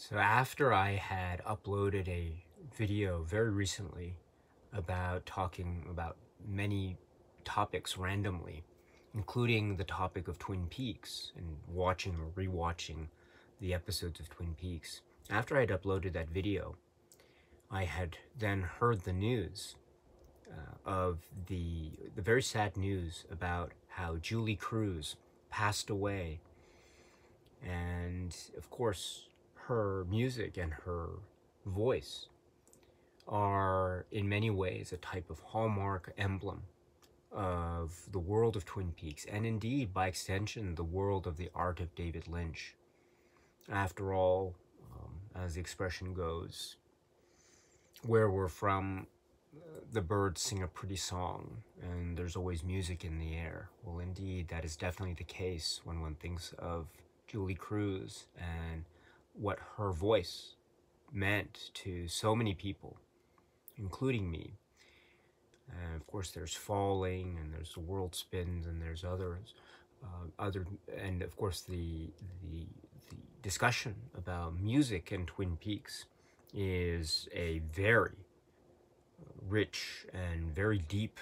So after I had uploaded a video very recently about talking about many topics randomly, including the topic of Twin Peaks and watching or rewatching the episodes of Twin Peaks, after I'd uploaded that video, I had then heard the news of the very sad news about how Julie Cruz passed away. And of course, her music and her voice are in many ways a type of hallmark emblem of the world of Twin Peaks, and indeed, by extension, the world of the art of David Lynch. After all, as the expression goes, where we're from, the birds sing a pretty song, and there's always music in the air. Well, indeed, that is definitely the case when one thinks of Julie Cruz and what her voice meant to so many people, including me. And of course, there's Falling, and there's The World Spins, and there's others. And of course, the discussion about music in Twin Peaks is a very rich and very deep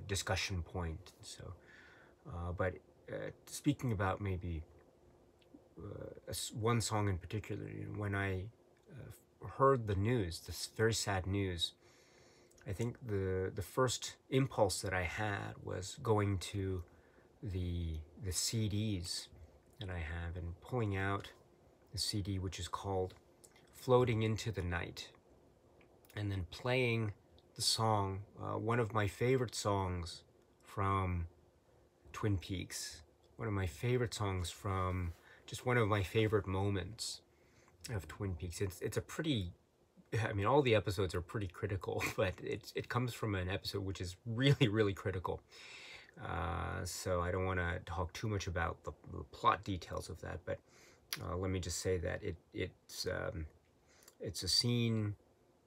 discussion point. So, but speaking about maybe one song in particular, when I heard the news, this very sad news, I think the first impulse that I had was going to the CDs that I have and pulling out the CD which is called Floating into the Night, and then playing the song, one of my favorite songs from Twin Peaks, one of my favorite songs from just one of my favorite moments of Twin Peaks. It's a pretty, I mean, all the episodes are pretty critical, but it comes from an episode which is really, really critical. So I don't want to talk too much about the plot details of that, but let me just say that it's a scene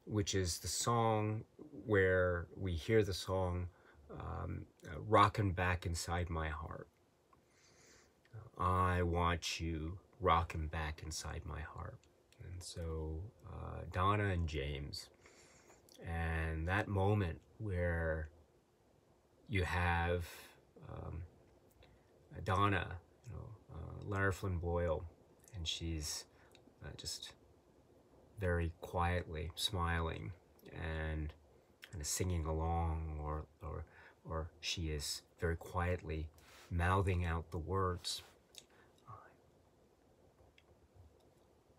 which is the song where we hear the song rockin' back inside my heart. I want you rockin' back inside my heart. And so Donna and James, and that moment where you have Donna, Lara Flynn Boyle, and she's just very quietly smiling and kind of singing along, or she is very quietly mouthing out the words.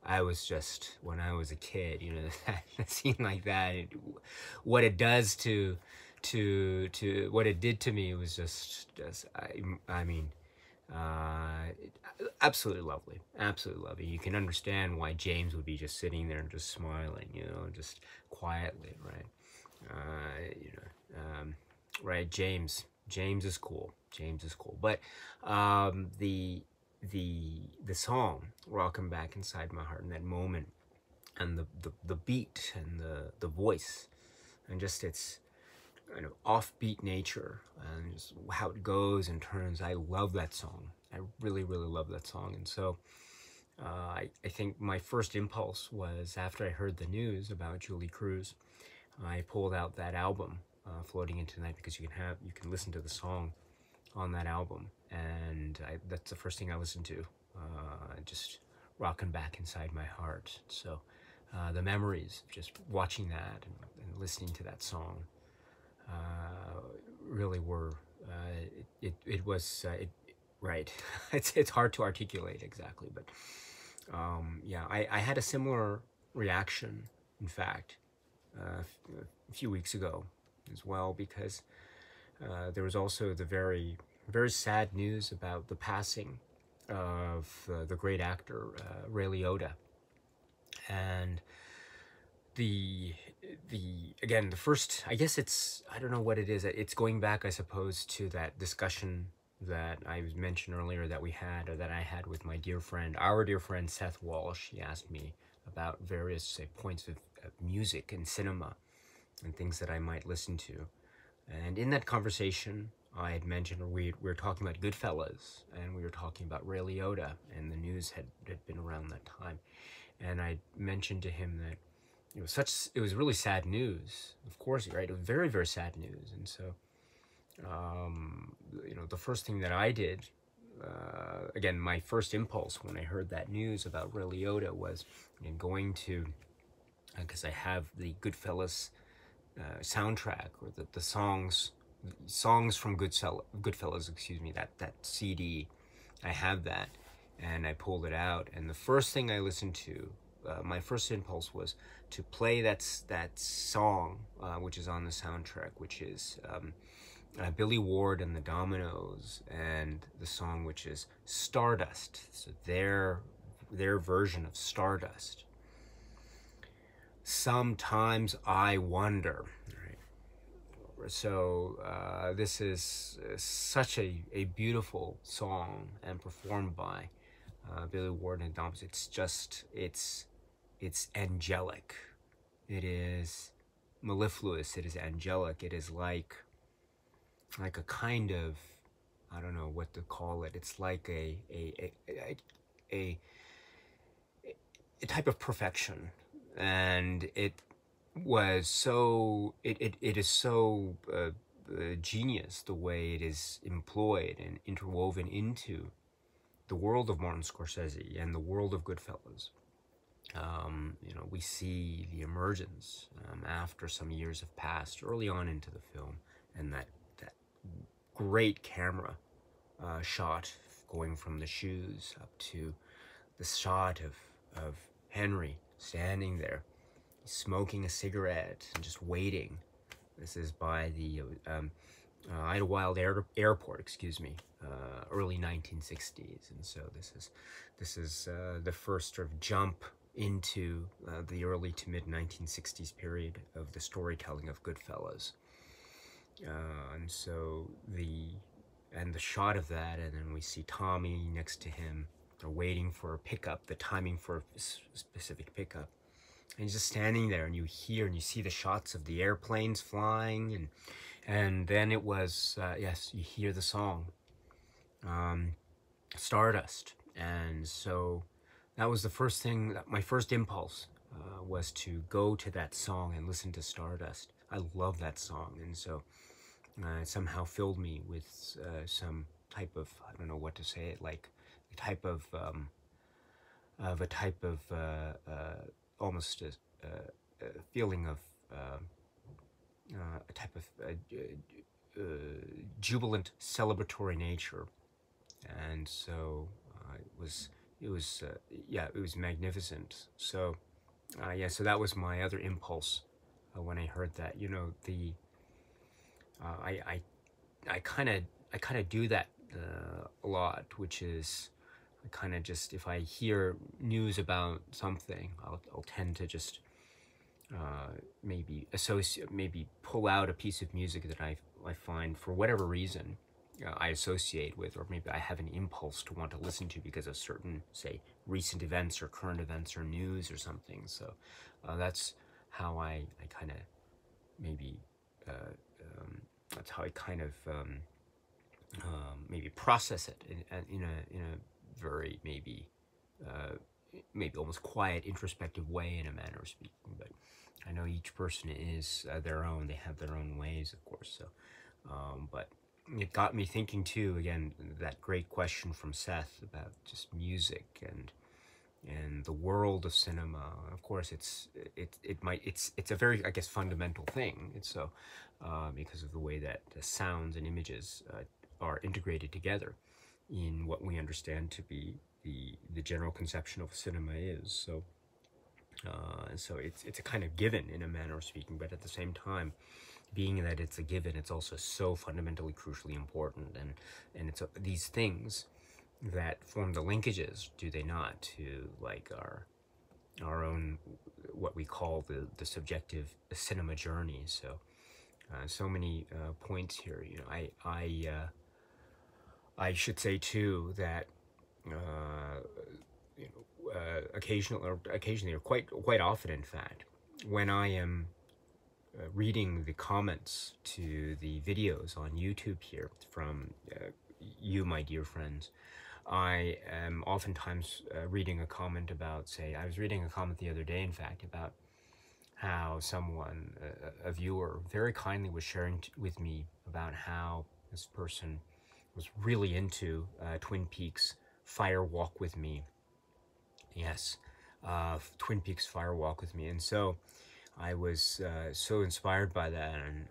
I was just, when I was a kid, a scene like that, what it does to what it did to me was just I mean, absolutely lovely, absolutely lovely. You can understand why James would be just sitting there and just smiling, just quietly, right? Right? James is cool. James is cool, but the song "Rockin' Back Inside My Heart" in that moment, and the beat and the voice, and just its kind of offbeat nature and just how it goes and turns. I love that song. I really, really love that song. And so I think my first impulse was, after I heard the news about Julie Cruz, I pulled out that album, Floating into the Night, because you can listen to the song on that album, and that's the first thing I listened to, just rocking back inside my heart. So the memories of just watching that and listening to that song really were, it was, right. It's hard to articulate exactly, but yeah, I had a similar reaction, in fact, a few weeks ago as well, because there was also the very, very sad news about the passing of the great actor Ray Liotta. And again, the first, I guess I don't know what it is. It's going back, I suppose, to that discussion that I mentioned earlier that we had, or that I had with my dear friend, our dear friend Seth Walsh. He asked me about various, say, points of music and cinema and things that I might listen to. And in that conversation, I had mentioned, or we were talking about Goodfellas, and we were talking about Ray Liotta, and the news had been around that time. and I mentioned to him that it was really sad news. Of course, right? It was very, very sad news. And so, the first thing that I did, again, my first impulse when I heard that news about Ray Liotta was going to, because I have the Goodfellas soundtrack, or the songs from Goodfellas, excuse me, that CD. I have that, and I pulled it out, and the first thing I listened to, my first impulse was to play that song, which is on the soundtrack, which is Billy Ward and the Dominoes, and the song which is Stardust. So their version of Stardust. Sometimes I wonder. Right? So this is such a beautiful song, and performed by Billy Ward and Dominoes. It's angelic. It is mellifluous. It is angelic. It is like a kind of, I don't know what to call it. It's like a type of perfection, and it was so it is so genius the way it is employed and interwoven into the world of Martin Scorsese and the world of Goodfellas. We see the emergence after some years have passed, early on into the film, and that great camera shot going from the shoes up to the shot of Henry standing there, smoking a cigarette and just waiting. This is by the Idlewild Airport, excuse me, early 1960s, and so this is the first sort of jump into the early to mid 1960s period of the storytelling of Goodfellas. And so the shot of that, and then we see Tommy next to him, waiting for a pickup, the timing for a specific pickup, and he's just standing there, and you hear and you see the shots of the airplanes flying, and then it was yes, you hear the song, Stardust. And so that was the first thing, my first impulse was to go to that song and listen to Stardust. I love that song, and so it somehow filled me with some type of, I don't know what to say it, like a type of almost a feeling of a type of jubilant celebratory nature. And so it was magnificent. So so that was my other impulse when I heard that. I kind of do that a lot, which is I kind of just, if I hear news about something, I'll tend to just maybe pull out a piece of music that I find, for whatever reason, I associate with, or maybe I have an impulse to want to listen to because of certain, say, recent events or current events or news or something. So that's how I kind of maybe that's how I kind of maybe process it in a very maybe almost quiet, introspective way, in a manner of speaking. But I know each person is their own. They have their own ways, of course. So, but it got me thinking too. Again, that great question from Seth about just music and the world of cinema. Of course, it's a very, I guess, fundamental thing. It's so because of the way that the sounds and images are integrated together in what we understand to be the general conception of cinema is. So so it's a kind of given, in a manner of speaking, but at the same time, being that it's a given, it's also so fundamentally, crucially important, and it's these things that form the linkages, do they not, to like our own, what we call the subjective cinema journey. So so many points here. I should say too that occasionally, or quite often, in fact, when I am reading the comments to the videos on YouTube here from you, my dear friends, I am oftentimes reading a comment about, say, I was reading a comment the other day, in fact, about how someone, a viewer, very kindly was sharing with me about how this person was really into Twin Peaks Fire Walk with Me. Yes, Twin Peaks Fire Walk with Me. And so I was so inspired by that, and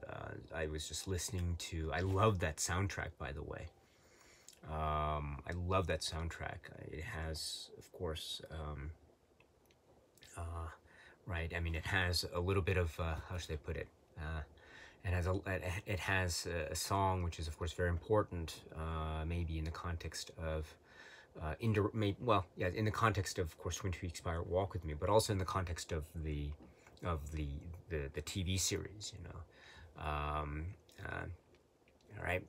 I was just listening to, I love that soundtrack, by the way. I love that soundtrack. It has, of course, right, I mean, it has a little bit of, how should I put it? It has a song which is, of course, very important, maybe in the context of in the context of course, Twin Peaks Fire Walk with Me, but also in the context of the TV series, you know, all right,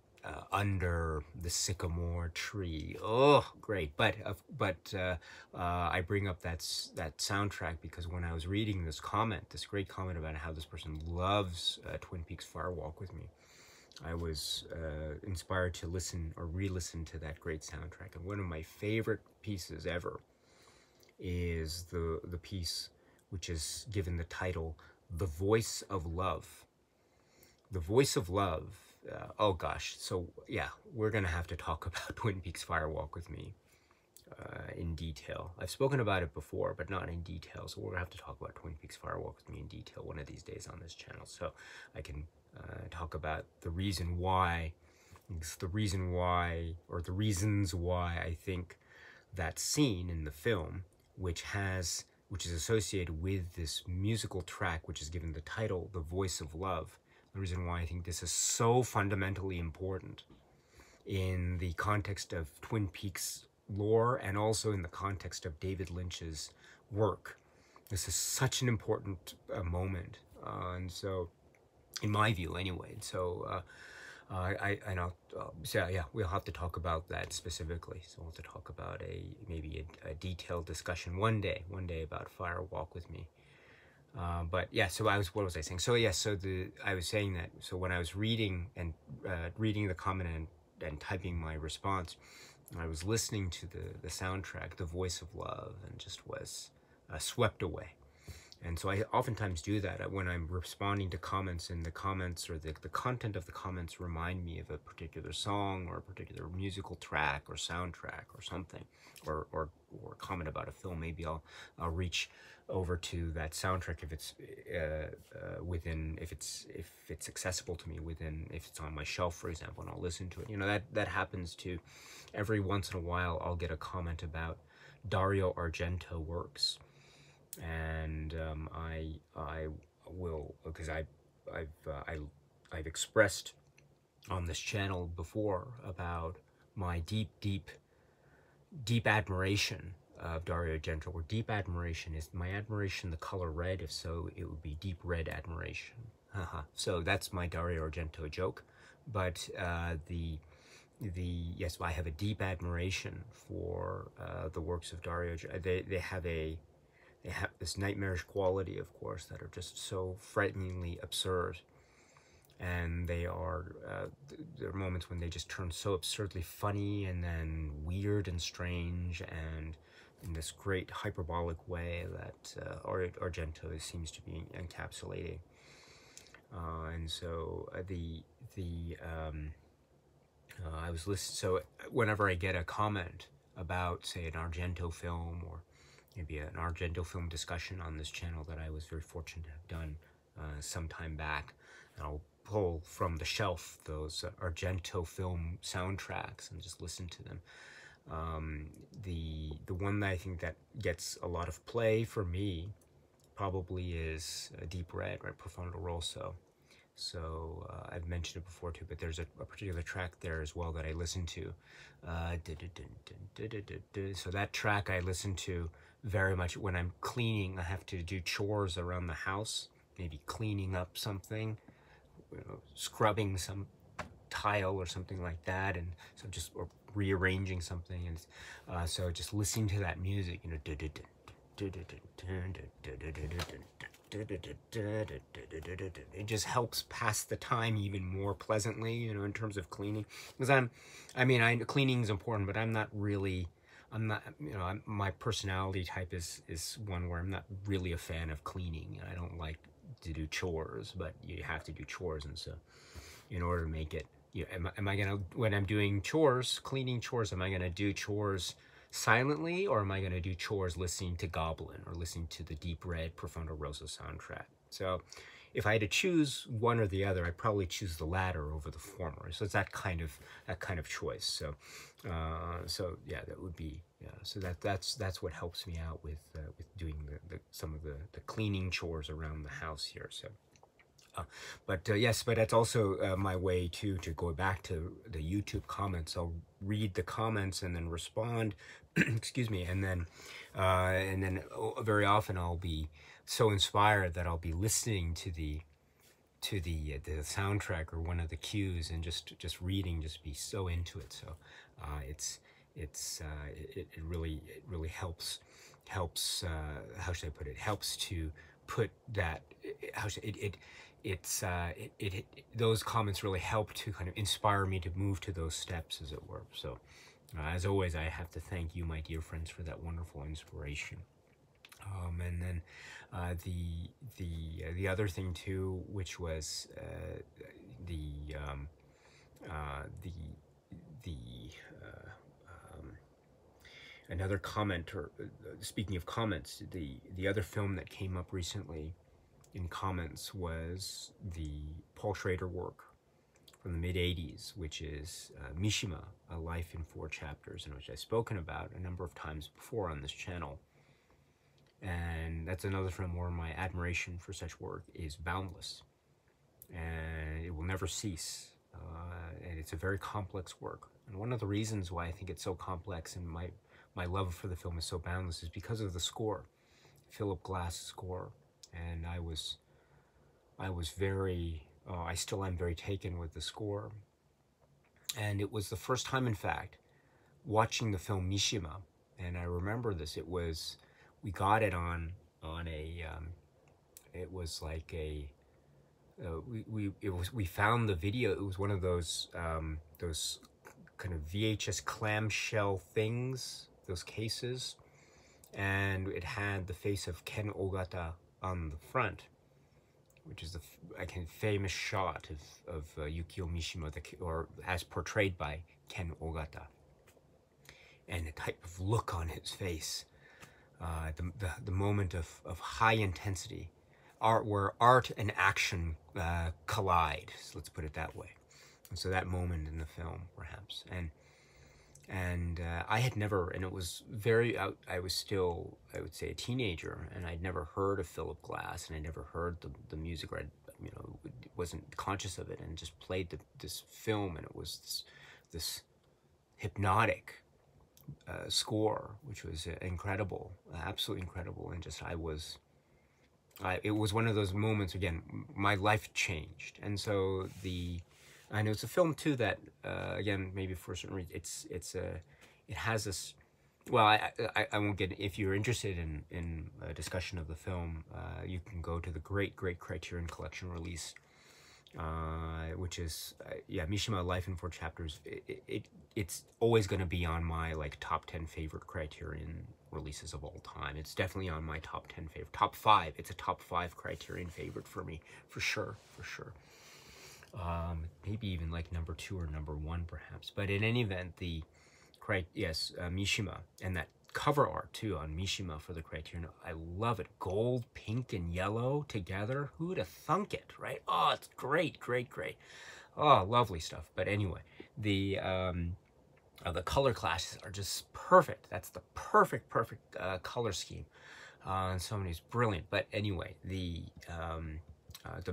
under the sycamore tree. Oh, great! But I bring up that soundtrack because when I was reading this great comment about how this person loves Twin Peaks Fire Walk with Me, I was inspired to listen or re-listen to that great soundtrack. And one of my favorite pieces ever is the piece which is given the title "The Voice of Love." The Voice of Love. Oh gosh, so yeah, we're gonna have to talk about Twin Peaks Fire Walk with Me in detail. I've spoken about it before, but not in detail, so we're gonna have to talk about Twin Peaks Fire Walk with Me in detail one of these days on this channel, so I can talk about the reason why, or the reasons why I think that scene in the film, which is associated with this musical track, which is given the title, "The Voice of Love," the reason why I think this is so fundamentally important in the context of Twin Peaks lore and also in the context of David Lynch's work. This is such an important moment, and so, in my view, anyway. So, so yeah, we'll have to talk about that specifically. So we'll have to talk about maybe a detailed discussion one day about Fire Walk with Me. But yeah, so what was I saying? So yeah, I was saying that, so when I was reading the comment and typing my response, I was listening to the soundtrack, "The Voice of Love," and just was swept away. And so I oftentimes do that when I'm responding to comments, and the comments or the content of the comments remind me of a particular song or a particular musical track or soundtrack or something, or comment about a film. Maybe I'll reach over to that soundtrack if it's if it's accessible to me if it's on my shelf, for example, and I'll listen to it. You know, that happens to every once in a while. I'll get a comment about Dario Argento works. And I will, because I've expressed on this channel before about my deep admiration of Dario Argento. Or deep admiration, is my admiration the color red? If so, it would be deep red admiration. So that's my Dario Argento joke. But yes, I have a deep admiration for the works of Dario. They have this nightmarish quality, of course, that are just so frighteningly absurd. And there are moments when they just turn so absurdly funny and then weird and strange, and in this great hyperbolic way that Argento seems to be encapsulating. And so I was listening. So whenever I get a comment about, say, an Argento film, or maybe an Argento film discussion on this channel that I was very fortunate to have done some time back, and I'll pull from the shelf those Argento film soundtracks and just listen to them. The one that I think that gets a lot of play for me probably is Deep Red, right? Profondo Rosso. So I've mentioned it before too, but there's a particular track there as well that I listen to. So that track I listen to very much when I'm cleaning. I have to do chores around the house, maybe cleaning up something, scrubbing some tile or something like that, and so or rearranging something, and so just listening to that music, it just helps pass the time even more pleasantly, you know, in terms of cleaning. Because cleaning is important, but I'm not really, I'm not, you know, my personality type is one where I'm not really a fan of cleaning. I don't like to do chores, but you have to do chores, and so in order to make it, you know, am I gonna, when I'm doing chores, cleaning chores, am I gonna do chores silently, or am I gonna do chores listening to Goblin or listening to the Deep Red Profondo Rosso soundtrack? So if I had to choose one or the other, I'd probably choose the latter over the former. So it's that kind of choice. So so yeah, that would be, yeah. So that's what helps me out with doing some of the cleaning chores around the house here. So. Yes, but that's also my way too to go back to the YouTube comments. I'll read the comments and then respond, excuse me, and then very often I'll be so inspired that I'll be listening to the soundtrack or one of the cues and just reading, just be so into it. So it really helps how should I put it, helps to put that, how should those comments really help to kind of inspire me to move to those steps, as it were. So as always, I have to thank you, my dear friends, for that wonderful inspiration. And then the other thing too, which was the another comment, or speaking of comments, the other film that came up recently in comments was the Paul Schrader work from the mid-'80s, which is Mishima, A Life in 4 Chapters, in which I've spoken about a number of times before on this channel. And that's another film where my admiration for such work is boundless, and it will never cease. And it's a very complex work. And one of the reasons why I think it's so complex and my love for the film is so boundless is because of the score, Philip Glass' score. And I was very, I still am very taken with the score. And it was the first time, in fact, watching the film Mishima, and I remember this, we got it on a, it was like a, we found the video. It was one of those kind of VHS clamshell things, those cases, and it had the face of Ken Ogata on the front, which is the famous shot of Yukio Mishima, or as portrayed by Ken Ogata, and the type of look on his face, the moment of high intensity, where art and action collide. So let's put it that way. And so that moment in the film, perhaps, and I had never, and it was very, I was still, I would say, a teenager, and I'd never heard of Philip Glass, and I never heard the music, or wasn't conscious of it, and just played this film, and it was this hypnotic score, which was incredible, absolutely incredible, and just it was one of those moments, again, my life changed. And so I know it's a film too that, again, maybe for a certain reason, it has this, well, I won't get, if you're interested in a discussion of the film, you can go to the great Criterion Collection release, which is, Mishima, Life in 4 Chapters. It's always going to be on my, like, top 10 favorite Criterion releases of all time. It's definitely on my top 10 favorite, top 5. It's a top 5 Criterion favorite for me, for sure. Maybe even like number 2 or number 1, perhaps. But in any event, Mishima, and that cover art too on Mishima for the Criterion, I love it. Gold, pink, and yellow together. Who'd have thunk it, right? Oh, it's great. Oh, lovely stuff. But anyway, the color classes are just perfect. That's the perfect color scheme. And so many is brilliant. But anyway, the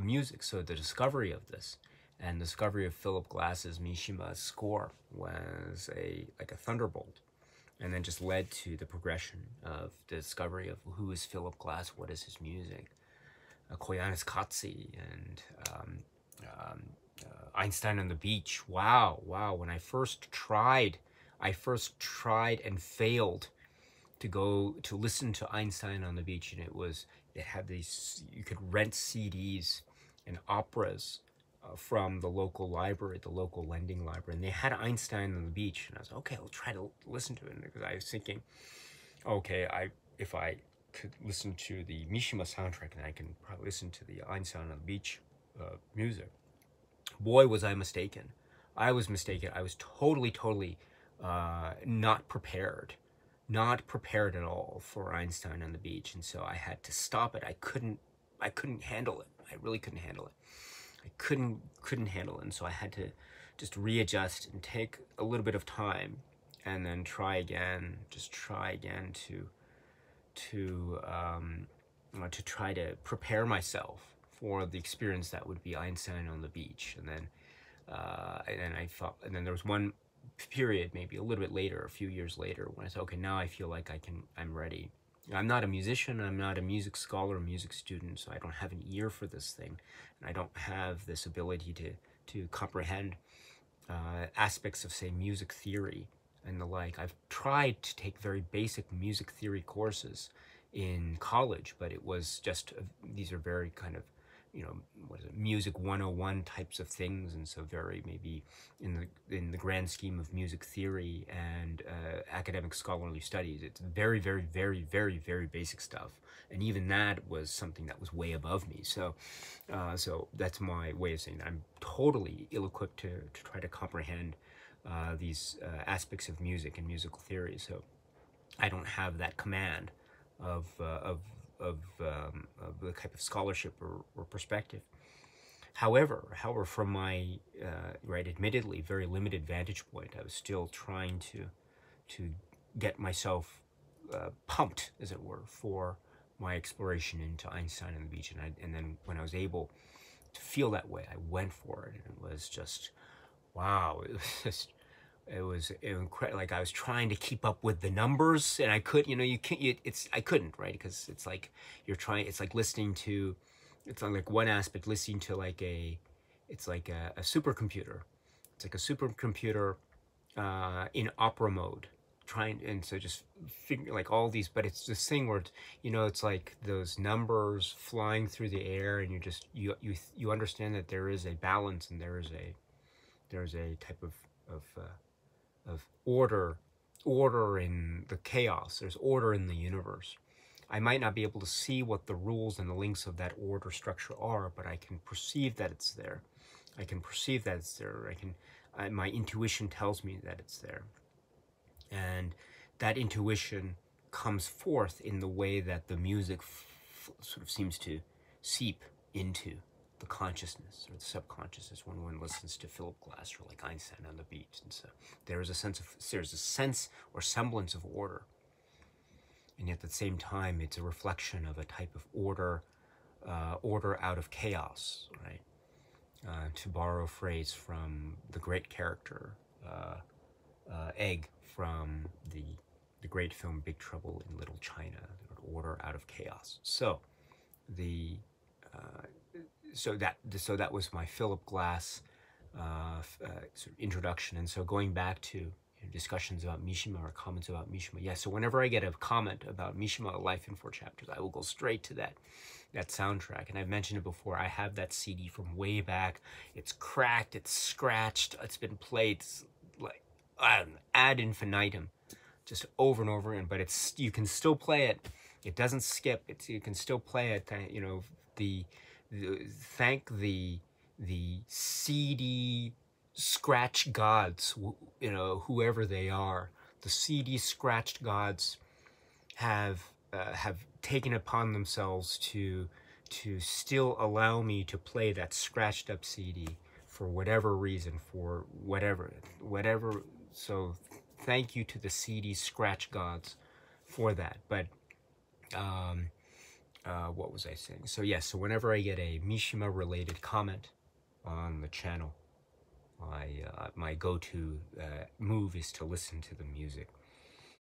music, so the discovery of this, and the discovery of Philip Glass's Mishima score was like a thunderbolt, and then just led to the progression of the discovery of who is Philip Glass, what is his music, Koyanis Katsi, and Einstein on the Beach. Wow. When I first tried and failed to go to listen to Einstein on the Beach, and it had these, you could rent CDs and operas from the local library, the local lending library, and they had Einstein on the Beach, and I was okay, I'll try to listen to it, because I was thinking, okay, if I could listen to the Mishima soundtrack, and I can probably listen to the Einstein on the Beach music. Boy, was I mistaken. I was mistaken. I was totally not prepared at all for Einstein on the Beach, and so I had to stop it. I couldn't handle it. I really couldn't handle it. I couldn't handle it, and so I had to just readjust and take a little bit of time, and then try again. Just try again to try to prepare myself for the experience that would be Einstein on the Beach. And then there was one period, maybe a little bit later, a few years later, when I said, okay, now I feel like I'm ready. I'm not a musician, I'm not a music scholar, a music student, so I don't have an ear for this thing, and I don't have this ability to comprehend aspects of, say, music theory and the like. I've tried to take very basic music theory courses in college, but it was just, these are very kind of, what is it, music 101 types of things, and so very maybe in the grand scheme of music theory and academic scholarly studies, it's very basic stuff, and even that was something that was way above me. So that's my way of saying that I'm totally ill-equipped to try to comprehend these aspects of music and musical theory. So I don't have that command of the type of scholarship or perspective. However, from my admittedly very limited vantage point, I was still trying to get myself pumped, as it were, for my exploration into Einstein on the Beach, and then when I was able to feel that way, I went for it, and it was just, wow! It was incredible. Like, I was trying to keep up with the numbers, and I could, I couldn't, right? Because it's like it's like listening to, it's on like one aspect, listening to it's like a supercomputer. It's like a supercomputer in opera mode, and so just figure like all these, but it's this thing where, it's like those numbers flying through the air, and you understand that there is a balance, and there is a type of order in the chaos. There's order in the universe. I might not be able to see what the rules and the links of that order structure are, but I can perceive that it's there. My intuition tells me that it's there. And that intuition comes forth in the way that the music sort of seems to seep into the consciousness or the subconsciousness when one listens to Philip Glass or like Einstein on the Beach. And so there's a sense or semblance of order, and yet at the same time it's a reflection of a type of order out of chaos, right? To borrow a phrase from the great character Egg from the great film Big Trouble in Little China, order out of chaos. So that was my Philip Glass sort of introduction. And so going back to discussions about Mishima or comments about Mishima, so whenever I get a comment about Mishima, A Life in Four Chapters, I will go straight to that soundtrack. And I've mentioned it before, I have that CD from way back. It's cracked, it's scratched, it's been played like ad infinitum, just over and over again, but you can still play it. It doesn't skip. You can still play it. Thank the CD scratch gods, whoever they are. The CD scratched gods have taken upon themselves to still allow me to play that scratched up CD for whatever reason, for whatever. So thank you to the CD scratch gods for that. But what was I saying? So yes, so whenever I get a Mishima related comment on the channel, my go-to move is to listen to the music.